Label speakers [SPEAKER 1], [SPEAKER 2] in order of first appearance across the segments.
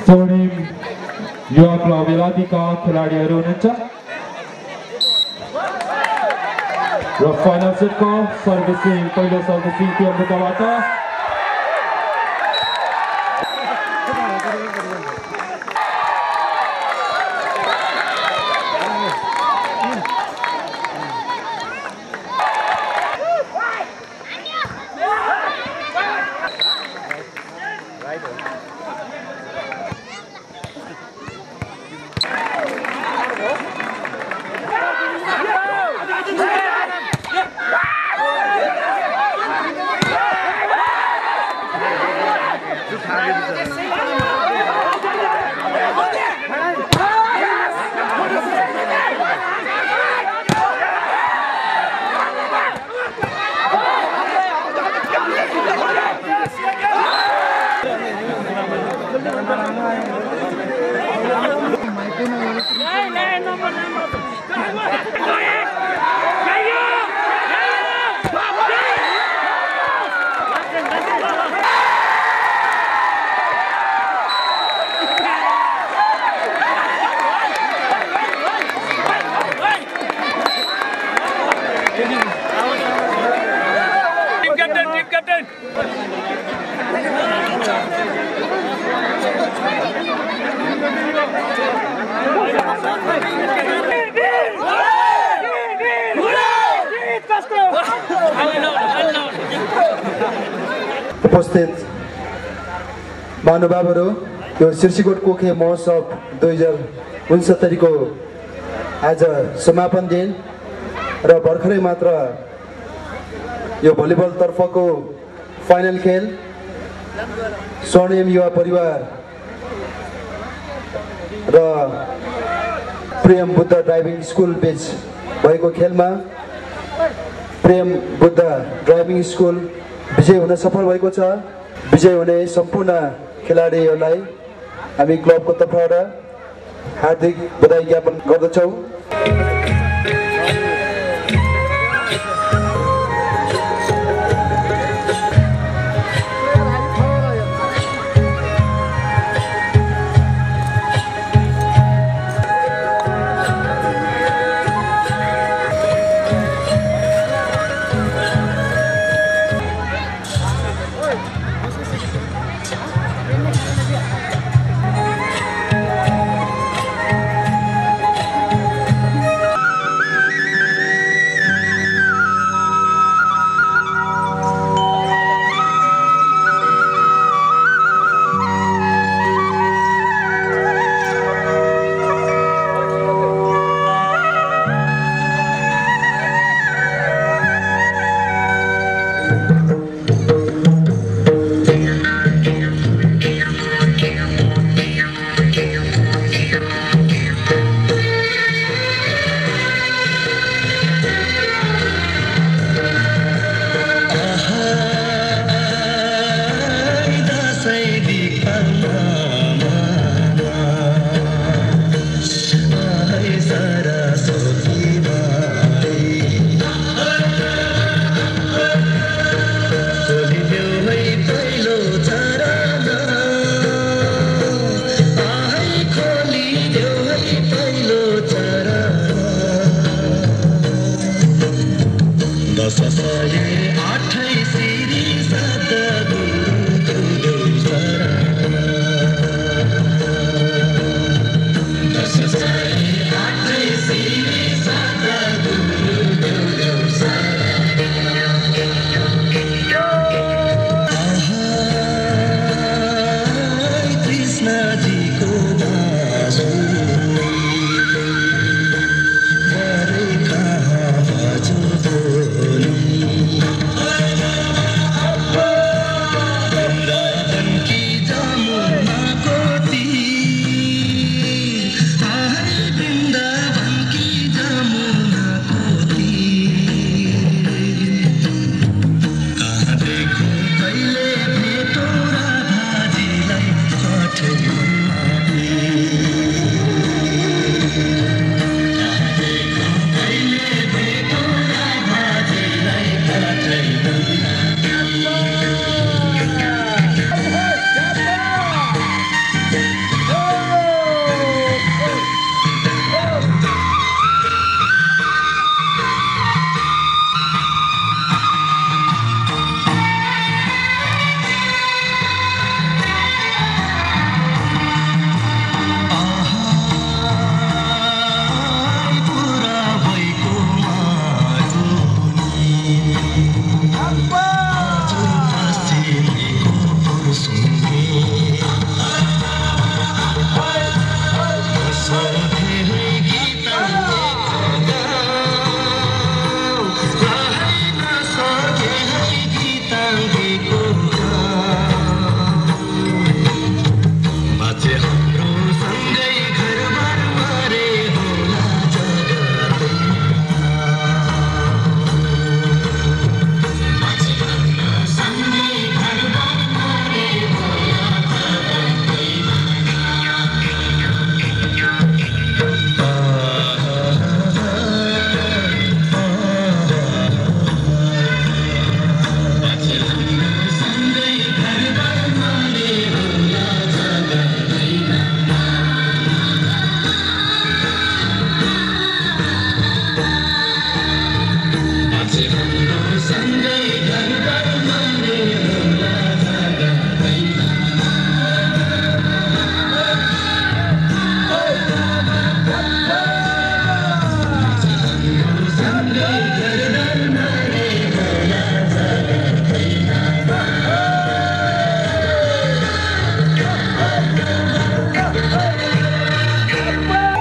[SPEAKER 1] स्वर्णिम युवा क्लब बेलायतीका खेलाडीहरू हुनुहुन्छ र फाइनल सेटको सर्भिसिङ पहिलो सर्भिसिङ टिम बुद्धबाट
[SPEAKER 2] उपस्थित महानुभावहरू यो शीर्षकोट कोखे महोत्सव 2069 को आज समापन दिन र भर्खरै मात्र यो भलिबल तर्फको फाइनल खेल स्वर्णिम युवा परिवार र प्रेम बुद्ध ड्राइभिङ स्कुल बीच भएको खेलमा प्रेम बुद्ध ड्राइभिङ स्कुल विजय हुन सफल भएको छ। विजय हुने सम्पूर्ण खेलाडीहरूलाई हामी क्लबको तर्फबाट हार्दिक बधाई ज्ञापन गर्दछौँ।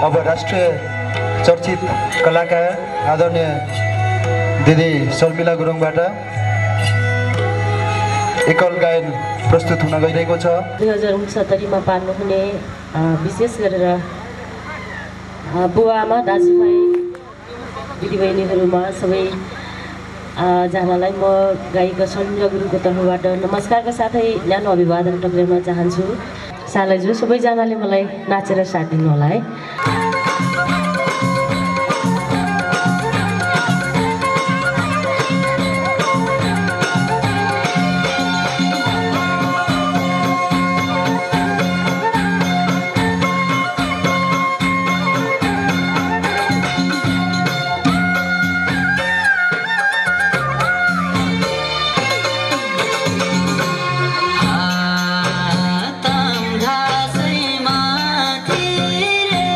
[SPEAKER 2] अब राष्ट्रिय चर्चित कलाकार आदरणीय दिदी शर्मिला गुरुङबाट एकल गायन प्रस्तुत हुन गइरहेको छ।
[SPEAKER 3] 2069 पाल्नुहुने विशेष गरेर बुवा आमा दाजुभाइ दिदीबहिनीहरूमा सबै जहाँलाई म गायिका शर्मिला गुरुङको तर्फबाट नमस्कारका साथै न्यानो अभिवादन टक्राउन चाहन्छु। सालैजु सबैजनाले मलाई नाचेर साथ दिनु होला है।
[SPEAKER 4] ताम घाँसैमा तिरे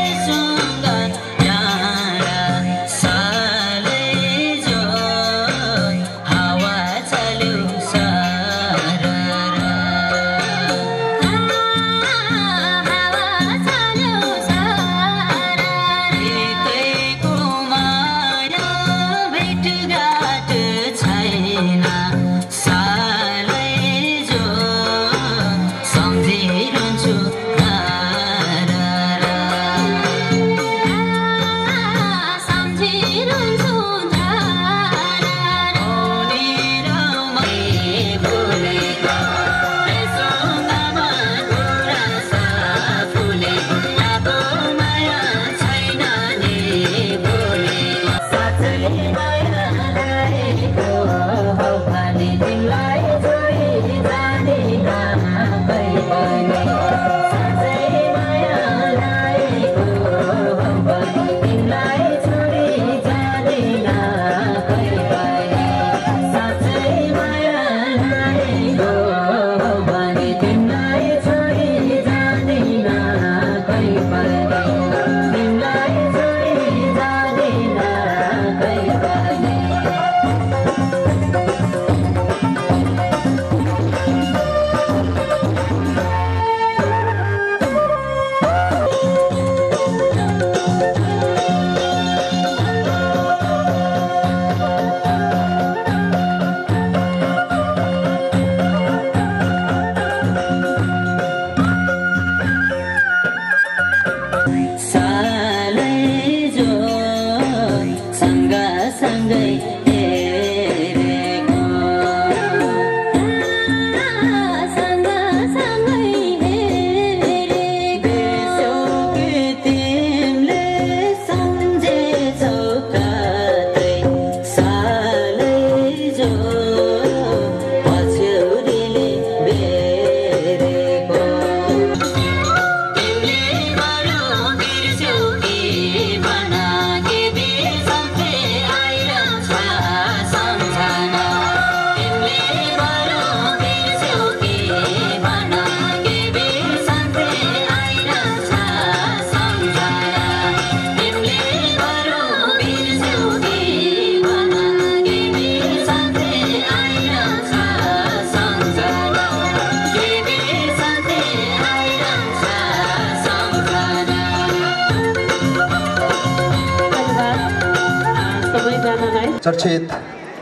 [SPEAKER 2] चर्चित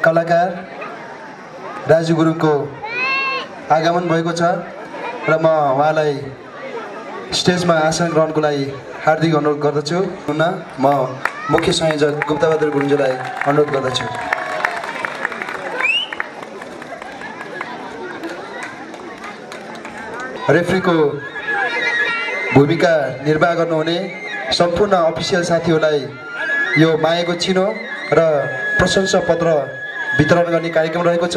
[SPEAKER 2] कलाकार राजु गुरुङको आगमन भएको छ र म उहाँलाई स्टेजमा आसन ग्रहणको लागि हार्दिक अनुरोध गर्दछु। म मुख्य संयोजक गुप्तबहादुर गुरुङजीलाई अनुरोध गर्दछु। रेफ्रीको भूमिका निर्वाह गर्नुहुने सम्पूर्ण अफिसियल साथीहरूलाई यो मायाको चिनो र प्रशंसा पत्र वितरण गर्ने कार्यक्रम रहेको छ।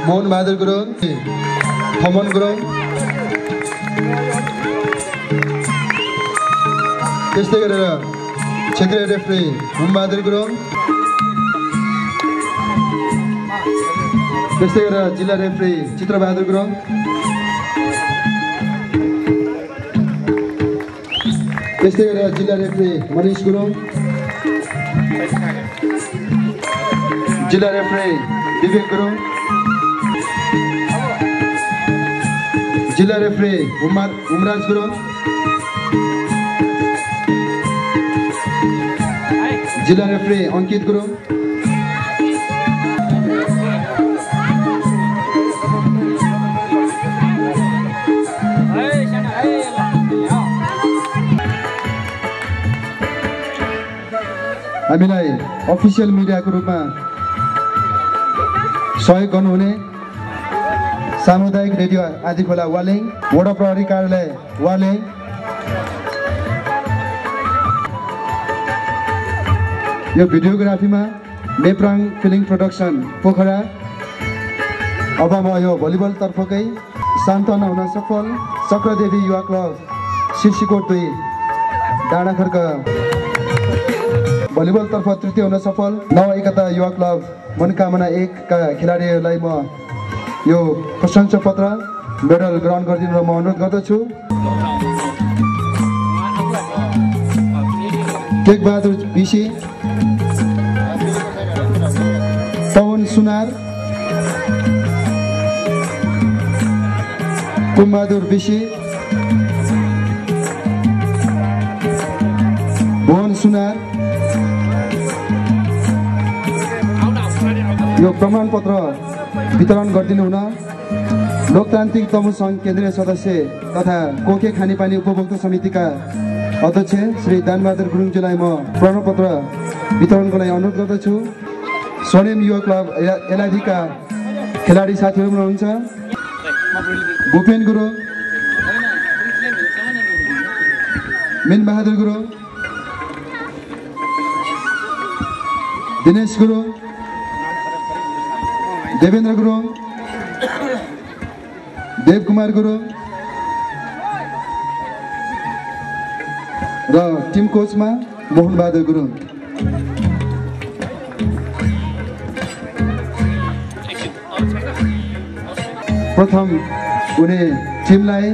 [SPEAKER 2] मोहन बहादुर गुरुङ, थमन गुरुङ, त्यस्तै गरेर क्षेत्रीय रेफ्री हुमबहादुर गुरुङ, त्यस्तै गरेर जिल्ला रेफ्री चित्रबहादुर गुरुङ, त्यस्तै गरेर जिल्ला रेफ्री मनिष गुरुङ, जिल्ला रेफ्री विवेक गुरुङ, जिल्ला रेफ्री उमराज गुरुङ, जिल्ला रेफ्री अंकित गुरुङ, हामीलाई अफिसियल मिडियाको रूपमा सहयोग गर्नुहुने सामुदायिक रेडियो आदिखोला वालेङ, वडा प्रहरी कार्यालय वालेङ, यो भिडियोग्राफीमा नेप्राङ फिल्म प्रोडक्सन पोखरा, अब म यो भलिबल तर्फकै सान्त्वना हुन सफल चक्रदेवी युवा क्लब सिर्सीकोट 2 डाँडाखर्क भलिबल तर्फ तृतीय हुन सफल नव एकता युवा क्लब मनोकामना 1 का खेलाडीहरूलाई म यो प्रशंसा पत्र मेडल ग्रहण गरिदिनु र म अनुरोध गर्दछु। टेक बहादुर बिसी, पवन सुनार, कुमबहादुर बिसी, भुवन सुनार, यो प्रमाण पत्र वितरण गरिदिनु हुन लोकतान्त्रिक तमु सङ्घ केन्द्रीय सदस्य तथा कोके खानेपानी उपभोक्ता समितिका अध्यक्ष श्री दानबहादुर गुरुङजीलाई म प्रमाणपत्र वितरणको लागि अनुरोध गर्दछु। स्वर्णिम युवा क्लब एलादीका खेलाडी साथीहरू हुनुहुन्छ भूपेन गुरुङ, मिनबहादुर गुरुङ, दिनेश गुरुङ, देवेन्द्र गुरुङ, देवकुमार गुरुङ र टिम कोचमा मोहन बहादुर गुरुङ। प्रथम हुने टिमलाई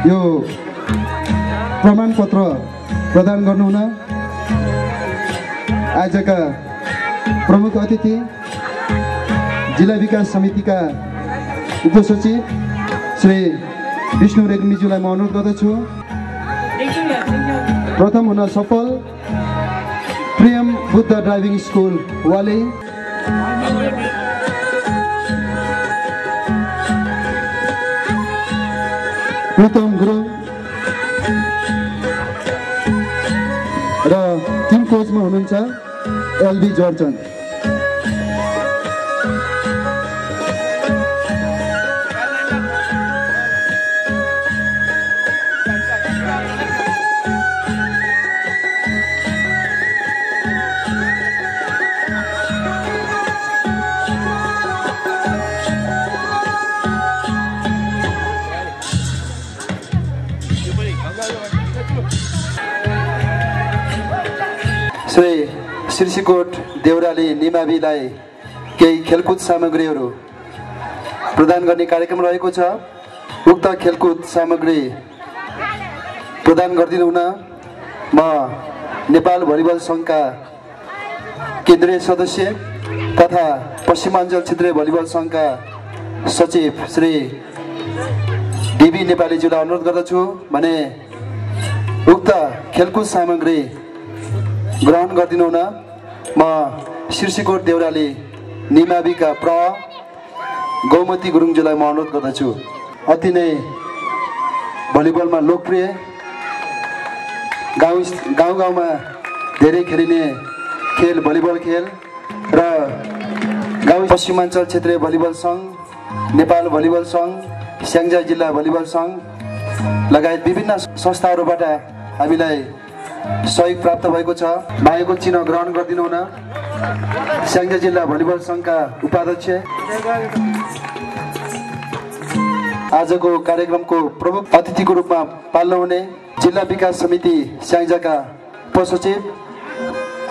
[SPEAKER 2] यो प्रमाण पत्र प्रदान गर्नुहुन आजका प्रमुख अतिथि जिल्ला विकास समितिका उपसचिव श्री विष्णु रेग्मीज्यूलाई म अनुरोध गर्दछु। प्रथम हुन सफल प्रियम बुद्ध ड्राइभिङ स्कुल वाले, प्रथम गुरुङ र टिम कोचमा हुनुहुन्छ एलबी जर्जन। श्री सिर्सीकोट देउराली निमाविलाई केही खेलकुद सामग्रीहरू प्रदान गर्ने कार्यक्रम रहेको छ। उक्त खेलकुद सामग्री प्रदान गरिदिनु हुन म नेपाल भलिबल सङ्घका केन्द्रीय सदस्य तथा पश्चिमाञ्चल क्षेत्रीय भलिबल सङ्घका सचिव श्री डीबी नेपालीज्यूलाई अनुरोध गर्दछु भने उक्त खेलकुद सामग्री ग्रहण गरिदिनु हुन म शीर्षकोट देउराली निमाविका प्र गौमती गुरुङज्यूलाई म अनुरोध गर्दछु। अति नै भलिबलमा लोकप्रिय, गाउँमा धेरै खेलिने खेल भलिबल खेल र गाउँ पश्चिमाञ्चल क्षेत्रीय भलिबल सङ्घ, नेपाल भलिबल सङ्घ, स्याङ्जा जिल्ला भलिबल सङ्घ लगायत विभिन्न संस्थाहरूबाट हामीलाई सहयोग प्राप्त भएको छ। मायाको चिन्ह ग्रहण गरिदिनु हुन स्याङ्जा जिल्ला भलिबल सङ्घका उपाध्यक्ष। आजको कार्यक्रमको प्रमुख अतिथिको रूपमा पाल्नुहुने जिल्ला विकास समिति स्याङ्जाका उपसचिव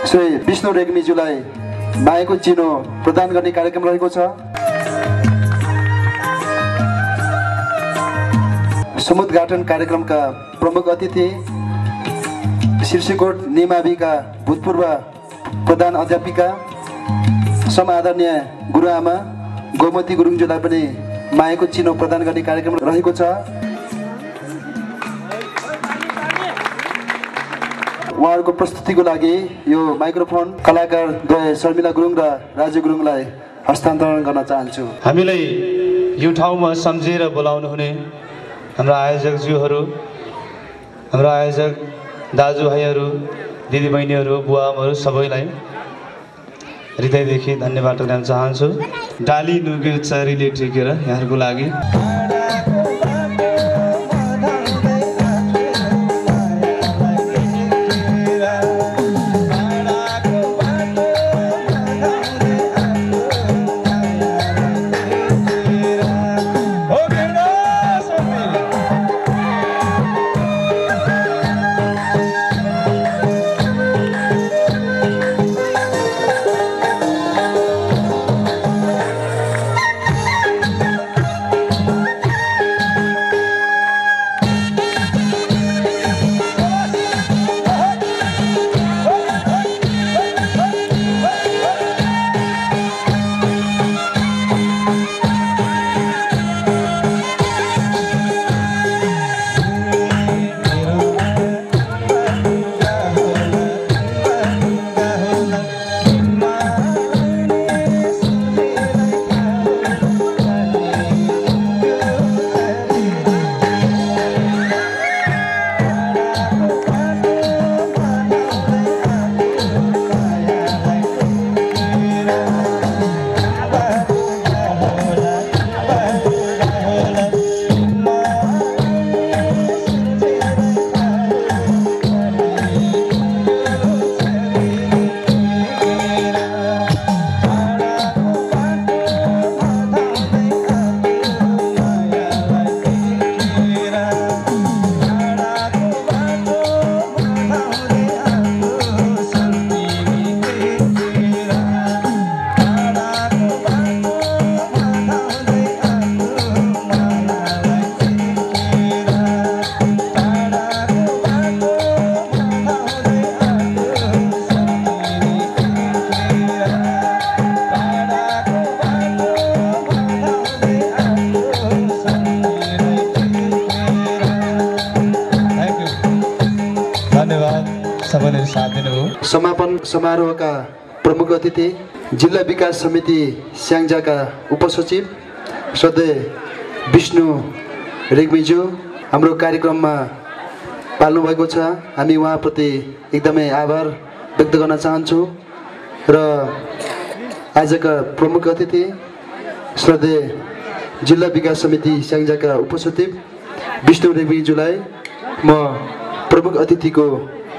[SPEAKER 2] श्री विष्णु रेग्मीज्यूलाई मायाको चिनो प्रदान गर्ने कार्यक्रम रहेको छ। समुद्घाटन कार्यक्रमका प्रमुख अतिथि शीर्षकोट निमाविका भूतपूर्व प्रधान अध्यापिका समादरणीय गुरुआमा गौमती गुरुङज्यूलाई पनि मायाको चिनो प्रदान गर्ने कार्यक्रम रहेको छ। उहाँहरूको प्रस्तुतिको लागि यो माइक्रोफोन कलाकार द्वय शर्मिला गुरुङ र राजु गुरुङलाई हस्तान्तरण गर्न चाहन्छु।
[SPEAKER 4] हामीलाई यो ठाउँमा सम्झेर बोलाउनु हुने हाम्रा आयोजकज्यूहरू, हाम्रा आयोजक दाजुभाइहरू, दिदीबहिनीहरू, बुवाआमाहरू सबैलाई हृदयदेखि धन्यवाद दिन चाहन्छु। डाली नुगे चरीले टेकेर यहाँहरूको लागि
[SPEAKER 2] समापन समारोहका प्रमुख अतिथि जिल्ला विकास समिति स्याङ्जाका उपसचिव श्रद्धेय विष्णु रेग्मीज्यू हाम्रो कार्यक्रममा पाल्नु भएको छ। हामी उहाँप्रति एकदमै आभार व्यक्त गर्न चाहन्छौँ र आजका प्रमुख अतिथि श्रद्धेय जिल्ला विकास समिति स्याङ्जाका उपसचिव विष्णु रेग्मीज्यूलाई म प्रमुख अतिथिको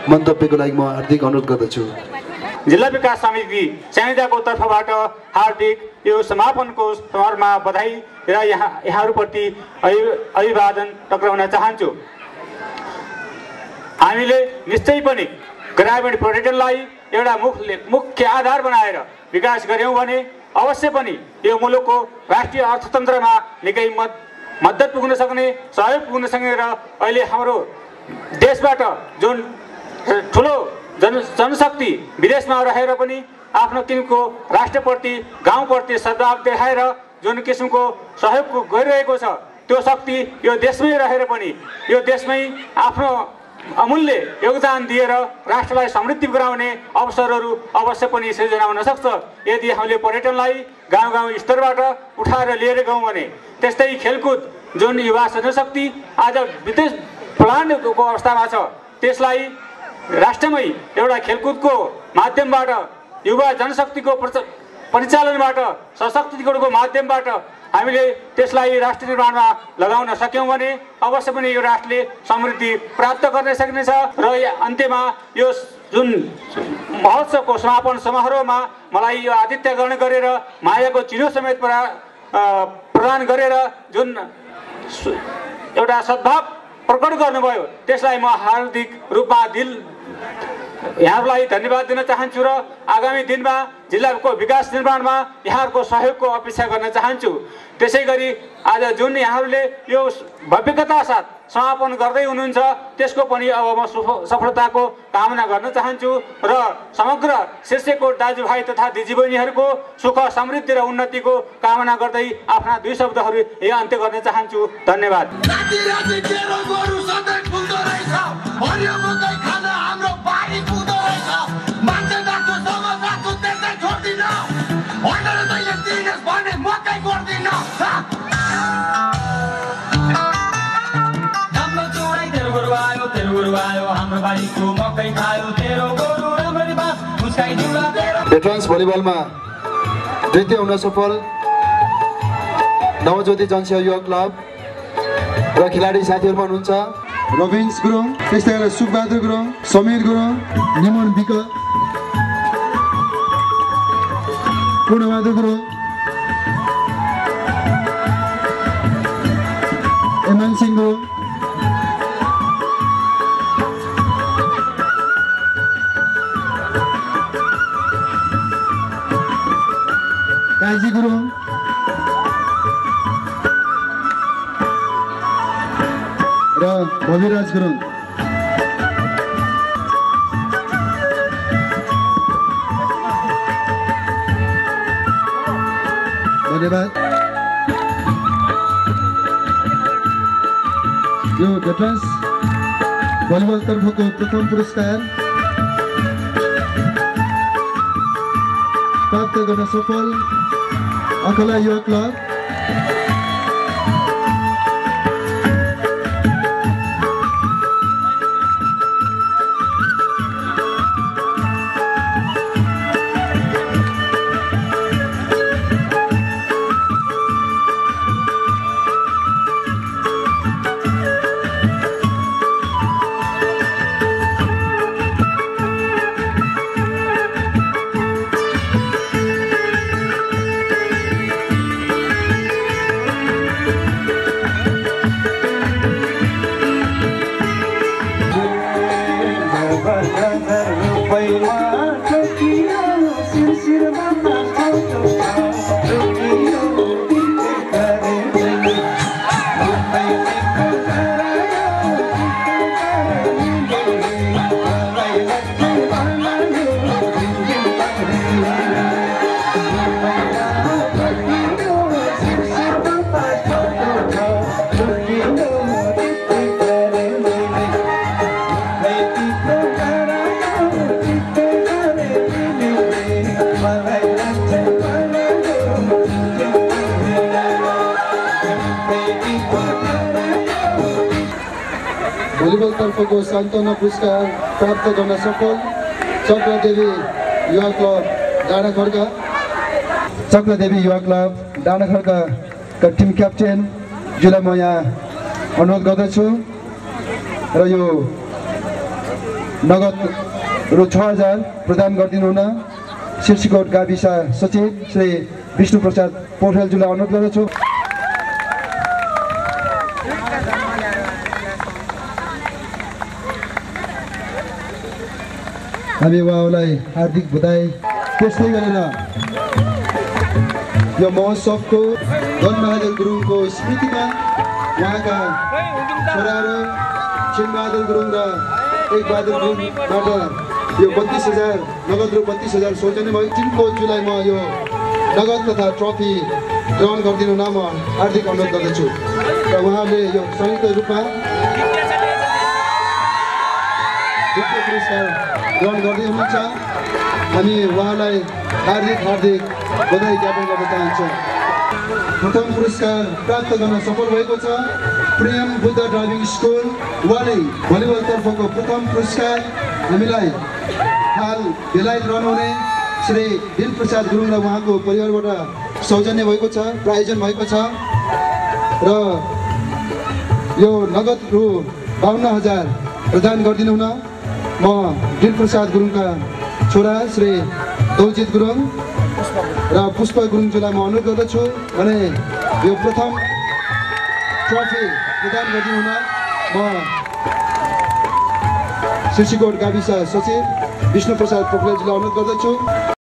[SPEAKER 2] मन्तव्यको लागि म हार्दिक अनुरोध गर्दछु।
[SPEAKER 5] जिल्ला विकास समिति स्याङ्जाको तर्फबाट हार्दिक यो समापनको समारोहमा बधाई र यहाँहरूप्रति अभिवादन टक्राउन चाहन्छु। हामीले निश्चय पनि ग्रामीण पर्यटनलाई एउटा मुख्य आधार बनाएर विकास गर्यौँ भने अवश्य पनि यो मुलुकको राष्ट्रिय अर्थतन्त्रमा निकै मद्दत पुग्न सक्ने, सहयोग पुग्न सक्ने र अहिले हाम्रो देशबाट जुन ठुलो जनशक्ति विदेशमा रहेर पनि आफ्नो किसिमको राष्ट्रप्रति गाउँप्रति सद्भाव देखाएर जुन किसिमको सहयोग गरिरहेको छ त्यो शक्ति यो देशमै रहेर पनि यो देशमै आफ्नो अमूल्य योगदान दिएर राष्ट्रलाई समृद्धि गराउने अवसरहरू अवश्य पनि सृजना हुन सक्छ यदि हामीले पर्यटनलाई गाउँ गाउँ स्तरबाट उठाएर लिएर गयौँ भने। त्यस्तै खेलकुद जुन युवा जनशक्ति आज विदेश पलायनको अवस्थामा छ त्यसलाई राष्ट्रमै एउटा खेलकुदको माध्यमबाट युवा जनशक्तिको परिचालनबाट सशक्तिकरणको माध्यमबाट हामीले त्यसलाई राष्ट्र निर्माणमा लगाउन सक्यौँ भने अवश्य पनि यो राष्ट्रले समृद्धि प्राप्त गर्न सक्नेछ। र अन्त्यमा यो जुन महोत्सवको समापन समारोहमा मलाई यो आतिथ्य ग्रहण गरेर मायाको चिनो समेत प्रदान गरेर जुन एउटा सद्भाव प्रकट गर्नुभयो त्यसलाई म हार्दिक रूपमा यहाँहरूलाई धन्यवाद दिन चाहन्छु र आगामी दिनमा जिल्लाको विकास निर्माणमा यहाँहरूको सहयोगको अपेक्षा गर्न चाहन्छु। त्यसै गरी आज जुन यहाँहरूले यो भव्यता साथ समापन गर्दै हुनुहुन्छ त्यसको पनि अब म सफलताको कामना गर्न चाहन्छु र समग्र शीर्षको दाजुभाइ तथा दिदीबहिनीहरूको सुख समृद्धि र उन्नतिको कामना गर्दै आफ्ना 2 शब्दहरू यहाँ अन्त्य गर्न चाहन्छु। धन्यवाद।
[SPEAKER 2] भेटरन्स भलिबलमा द्वितीय हुन सफल नवज्योति जनसेवा युवा क्लब र खेलाडी साथीहरूमा हुनुहुन्छ रविन्स गुरुङ, त्यस्तै गरेर सुखबहादुर गुरुङ, समीर गुरुङ, निमन विक, पूर्णबहादुर गुरुङ, एमन सिंह गुरुङ, काजी गुरुङ र भविराज गुरुङ। धन्यवाद। यो भेटरन्स भलिबल तर्फको प्रथम पुरस्कार प्राप्त गर्न सफल अखला युवा क्लब भलिबल तर्फको सान्त्वना पुरस्कार प्राप्त गर्न सफल चक्रदेवी युवा क्लब डाँडाखर्का। चक्रदेवी युवा क्लब डाँडाखर्काका टिम क्याप्टेनज्यूलाई म यहाँ अनुरोध गर्दछु र यो नगद रु 6000 प्रदान गरिदिनु हुन शीर्षकोट गाविसा सचिव श्री विष्णु प्रसाद पौडेलज्यूलाई अनुरोध गर्दछु। हामी उहाँलाई हार्दिक बधाई। त्यसै गरेर यो महोत्सवको धनबहादुर गुरुङको स्मृतिमा उहाँका छोराहरू छिनबहादुर गुरुङ र एकबहादुर गुरुङबाट यो 32,000 नगद रु 32,000 सौजन्य भयो। टिमको जुलाई म यो नगद तथा ट्रफी ग्रहण गरिदिनु हुन म हार्दिक अनुरोध गर्दछु र उहाँले यो संयुक्त रूपमा द्वितीय पुरस्कार ग्रहण गर्दै हुनुहुन्छ। हामी उहाँलाई हार्दिक बधाई ज्ञापन गर्न चाहन्छौँ। प्रथम पुरस्कार प्राप्त गर्न सफल भएको छ प्रेम बुद्ध ड्राइभिङ स्कुल वाले भलिबलतर्फको प्रथम पुरस्कार हामीलाई हाल बेलायत रहनुहुने श्री दिल प्रसाद गुरुङ र उहाँको परिवारबाट सौजन्य भएको छ, प्रायोजन भएको छ र यो नगद रु 52,000 प्रदान गरिदिनु हुन म दिल प्रसाद गुरुङका छोरा श्री दौजित गुरुङ र पुष्प गुरुङज्यूलाई म अनुरोध गर्दछु भने यो प्रथम ट्रफी प्रदान गरिदिनु हुन म शिशिकोट गाविस सचिव विष्णु प्रसाद पोखरेलजीलाई अनुरोध गर्दछु।